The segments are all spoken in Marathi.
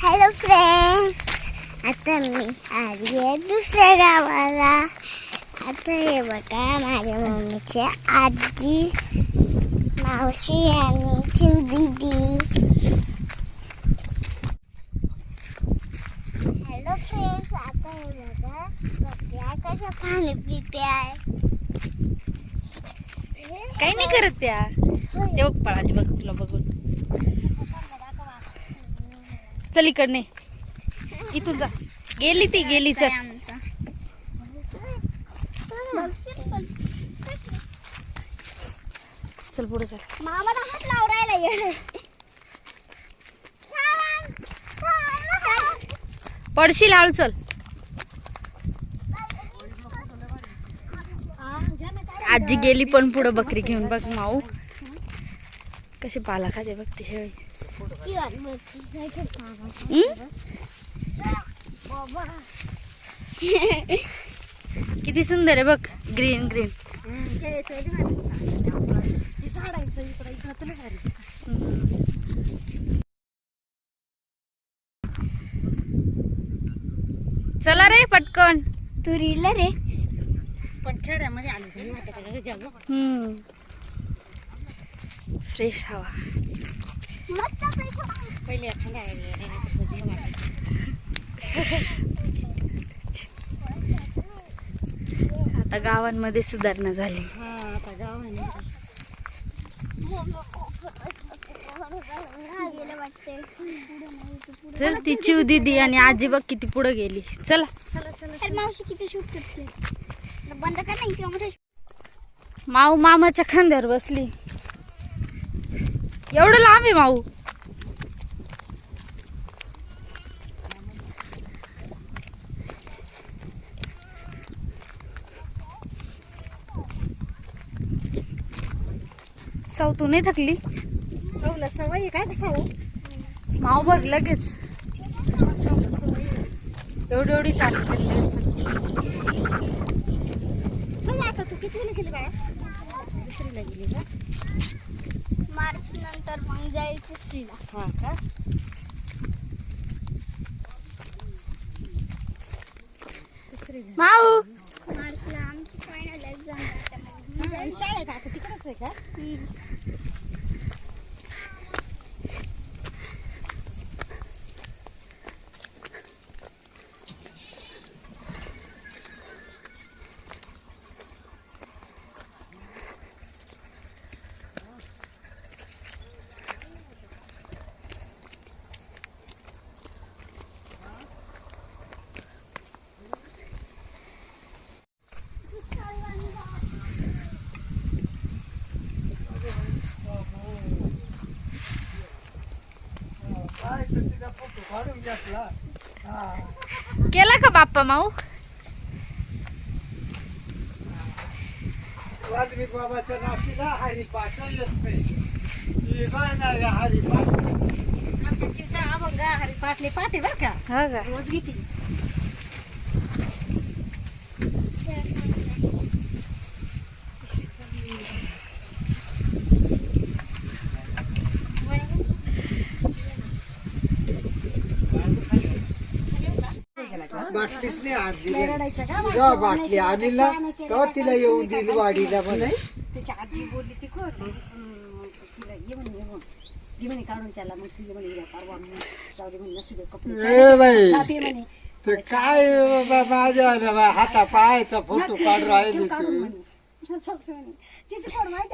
हॅलो फ्रेंड्स, आता मी आली आहे दुसऱ्या गावाला. आता हे बघा माझ्या मम्मीची आजी, मावशी आणि चिवदीदी. हॅलो फ्रेंड्स, आता हे बघा बघ्या कशा पाणी पिते आहे. काही नाही करत त्या. ते बघ पळाली बघ तुला बघून. चल इकडने, इथून जा. गेली ती गेली. चल चल पुढे चल. मामाला हात लावून राहिला येडे. पडशील, हळू चल. आजी गेली पण पुढे बकरी घेऊन. बघ माऊ कशी पाला खाते बघ ती शेळी. किती सुंदर आहे बघ, ग्रीन ग्रीन. चला रे पटकन. तुरीला रे पण खेड्यामध्ये आली फ्रेश हवा. मस्त पहिले आता गावांमध्ये सुधारणा झाली. चल ती चिव दीदी आणि आजी बघ किती पुढे गेली. चला मावशी किती शूट करते. बंद कर नाही किंवा माऊ मामाच्या खांद्यावर बसली. एवढं लांब आहे माऊ. साऊ तू नाही थकली? सवला सवय काय खाऊ. माऊ बघ लगेच एवढी एवढी चालत सवय. आता तू कितीला गेली बाळा? दुसरीला गेली का? मार्च नंतर मग जाईल तिसरीला. हा का? माऊ मार्चला आमची फायनल एक्झाम. शाळेत आता तिकडेच आहे का? केला का बाप्पा माऊ? वाल्मिक बाबाच्या नातीला हरिपाठ येत नाही. हरिपाठ आमच्या चिवचा अभंग हरिपाठले पाठ आहे बरं का. हा का? रोज घेते. बाटलीच नाही आणली. जेव्हा बाटली आणीला तेव्हा तिला येऊन दिली वाडीला. म्हणे त्याची आजी बोलली ती कोण तिला ये म्हणे काढून त्याला. मग तिला म्हणे परवा जाऊ दे म्हणे नसू दे ए बाई, कपडे म्हणे ते काय बाबा माझ्या हाता पायाचा फोटो काढून राहिली तू.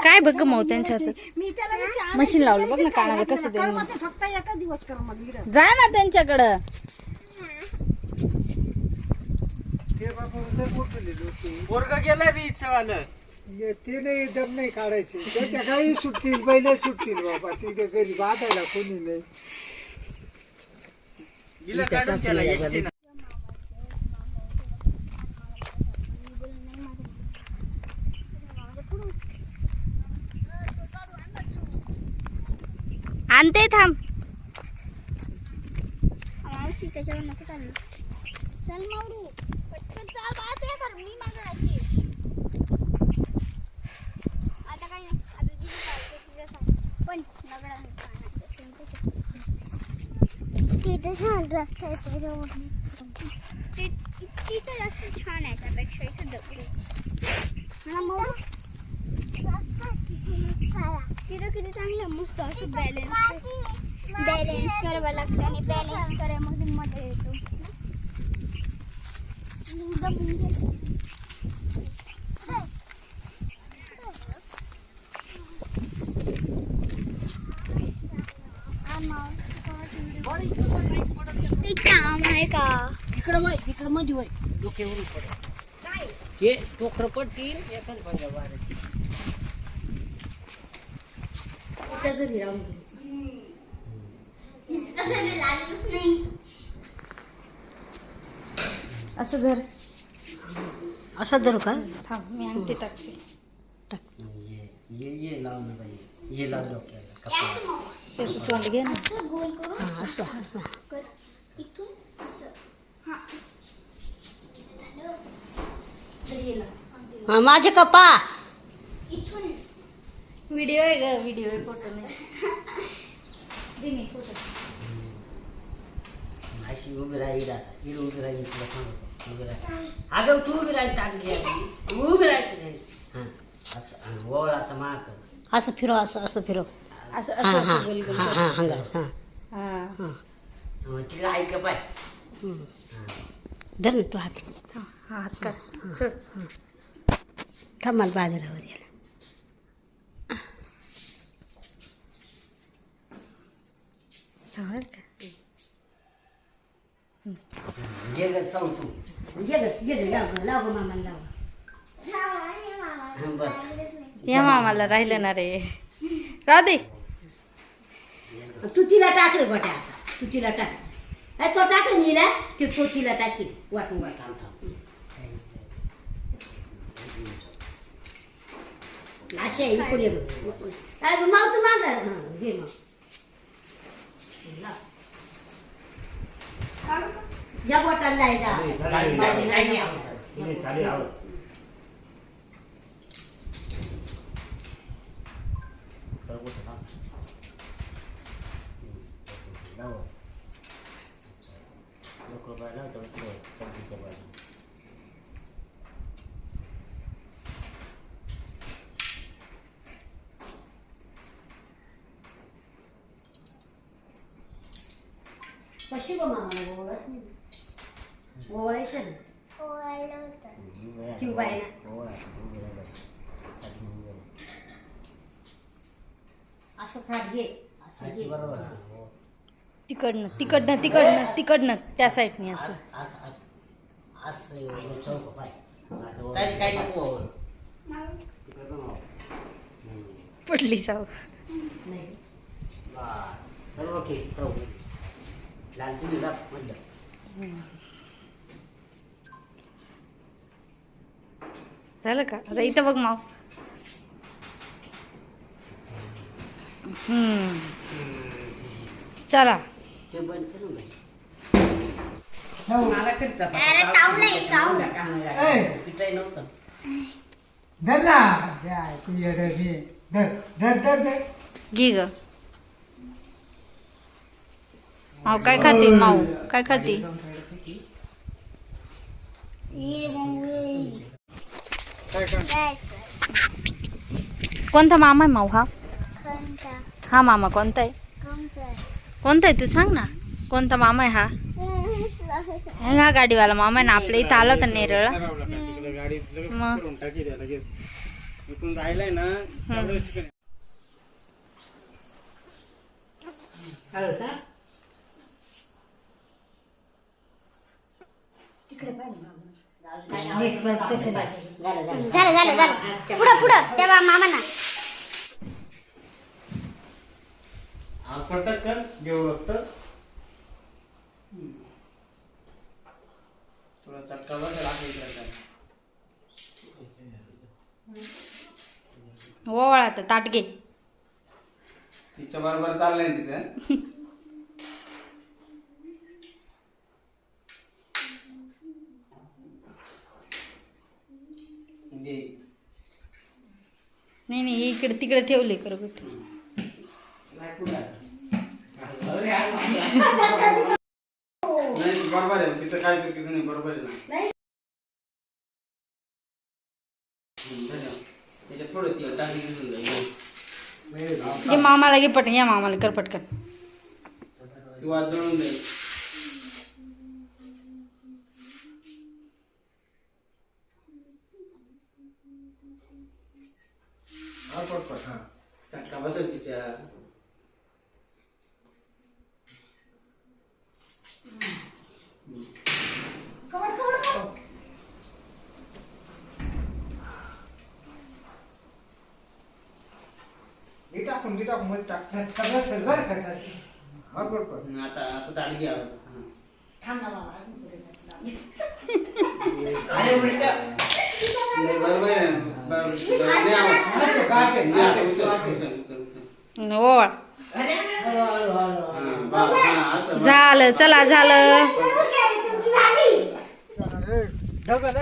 काय बघ माऊ त्यांच्या हातात. मी त्याला मशीन लावलं बघ ना कानाला कसं ते. फक्त एका दिवस कर मग इकडं. जा ना त्यांच्याकडं. पोरग गेला बीच वालं. ते नाही दम नाही काढायचे. त्याच्या काही सुटतील पहिले सुटतील बाबा. तिथे घरी बांधायला कोणी नाही. गेला काढून त्याला एसटी ना. आणते थांब. मावशी त्याच्यावर नको चालू. चल मावडू पटकन चाल. बात आहे कर मी मागायची. आता काही नाही. आता जी पण नगडा तिथे छान रस्ता आहे त्याच्यावरून. तिथं जास्त छान आहे त्यापेक्षा इथं दगड मला तिथं किती चांगलं मस्त असं बॅलेन्स करावं लागतं आणि बॅलेन्स करायमध्ये मजा येतो. काम आहे का इकडं वय तिकडं मध्ये वय डोक्यावरून पडत हे डोकर पडतील एकाच भाज्या बाहेर घरी राहून लागलंच नाही. असं धर. असं धरू का थांब मी अंगठी टाकते. ये लावलं पाहिजे ये लाव डोक्याला त्याचं तोंड घे ना. असं गोल करून असं असं कर. इथून असं हा हा माझे कपा इथून व्हिडिओ आहे ग व्हिडिओ आहे फोटो नाही. दे मी फोटो. अशी उभी राहील आता ही उभी राहील तुला सांगतो उभी राहील अगं तू उभी राहील टाकली तू उभी राहील हां असं वळ आता माग असं फिरव असं असं फिरव असं असं असं गोल गोल कर. हां हा तिला ऐक पाय धर ना तू हात हा, हात काढ. सोड. थांब मला बाजारावर यायला हा का? घे ग सांग तू घे लाव मामाला लाव बरं या मामाला राहिलं ना रे. राहू दे. तू तिला टाक रे गोट्या आता तू तिला टाक तो टाक नीला तो तिला टाकी वाटून वाट अशा इकडे माव तू माग घे मग या बोटाला जायचा कशी गो मामा ओवाळायचं ना ओवाळलं होतं. शिवबाईला असं थाट घे असं घे तिकडनं तिकडनं तिकडनं तिकडनं त्या साईडने असं. पडली साव. झालं का आता इथं बघ माव. चला अरे ताव नाही ताव. धर ना काय तू येडं मी धर धर धर धर घे ग. माव काय खाते माऊ काय खाते. कोणता मामा आहे माऊ हा. हा मामा कोणता आहे कोणता आहे तू सांग ना कोणता मामा आहे हा. हा गाडीवाला मामा आहे ना आपल्या इथं आला तर नेरळ. मग राहिलाय ना झालं पुढं पुढं तेव्हा मामाना पटक कर घेऊ फक्त थोडा चटका बघा. ओवाळा आता ताट घे. तिच्या बरोबर चाललंय तिचं. नाही इकडे तिकडे ठेवले कर कुठे. तिचं काय चुकीचं नाही, बरोबर आहे ना. झालं. त्याच्यात थोडं तेल टाकली की होऊन जाईल. ये मामाला घे पटकन, या मामाला कर पटकन. ती वाज जळून जाईल. चटका बसेल तिच्या. टाकून मध्ये टाक सगळं सगळं खायचं. हा बरोबर. आता ताट घ्या. अरे उलट्या. बरोबर आहे. बरोबर. ओळ झालं, चला झालं.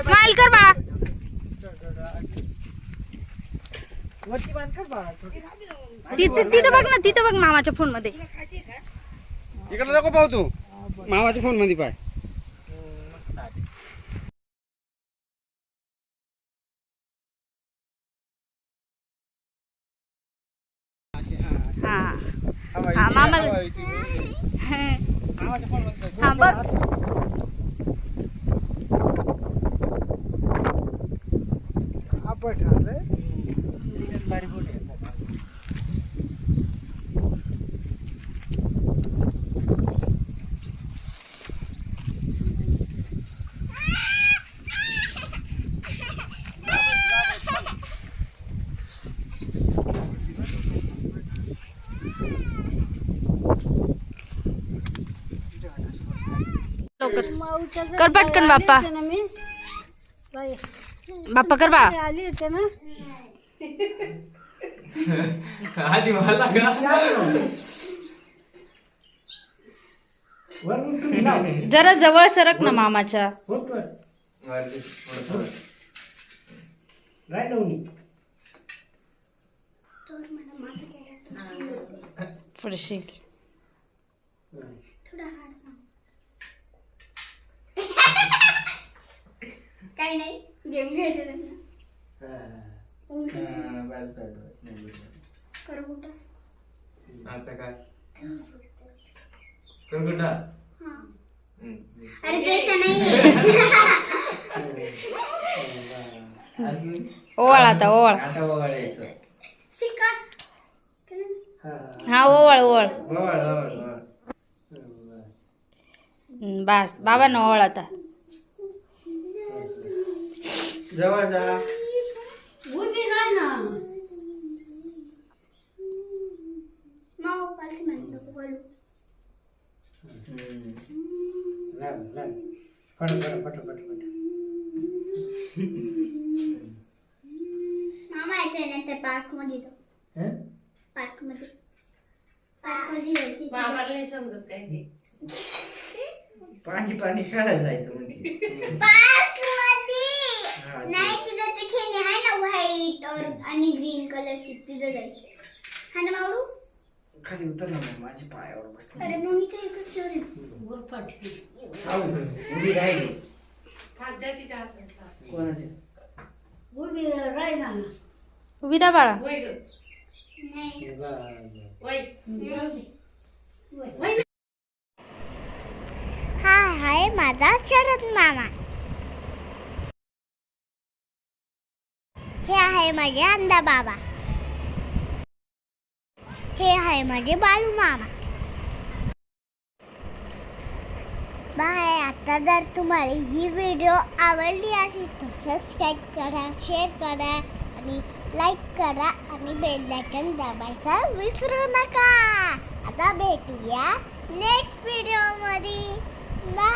स्माइल कर बाळा. वरती बांध कर बाळा. तिथं बघ ना, तिथं बघ मामाच्या फोन मध्ये. इकडे नको पाहू तू, मामाच्या फोन मध्ये पाय. हा हा मामा. मामाच्या फोन मध्ये हा बघ. आपण ठरलंय. बारी बोट आहे. लवकर कर पटकन बाप्पा. बाप्पा कर बाळा. आली होते ना. आधी मला वरून तुम्ही लाव. जरा जवळ सरक ना मामाच्या. होतोय. राय लावली. पुढे काही नाही, गेम घ्यायचं त्यांना. कर कुठं. आता काय करकुटा. अरे तेच नाही. ओवाळ आता, ओवाळ. आता वळायचं. शिका. हा ओवाळ ओवाळ. वळ. बस बाबा न ओवाळ आता. जवळ जा. माऊ पालखी म्हणतो बोलू. मामा यायचंय ना त्या पार्क मध्ये जाऊ. पार्क मध्ये जायची. पाणी खेळायला जायचं म्हणजे. पार्क मध्ये नाही, तिथं ते खेळणे आहे ना व्हाईट आणि ग्रीन कलरची, तिथं जायचं. हा ना मावडू. खाली उतर ना, माझ्या पायावर बस. अरे मग इथे एकच चोर आहे. उभी राहिली. कोणाचे? उभी राहिला ना. उभी राहा बाळा. नाही. हा आहे माझा शरद मामा. हे आहे माझे अंदा बाबा. हे आहे माझे बालू मामा. बाय. आता जर तुम्हाला ही व्हिडिओ आवडली असेल तर सबस्क्राईब करा, शेअर करा आणि लाईक करा आणि बेल आयकॉन दाबायचा विसरू नका. आता भेटूया नेक्स्ट व्हिडिओ मध्ये. बाय.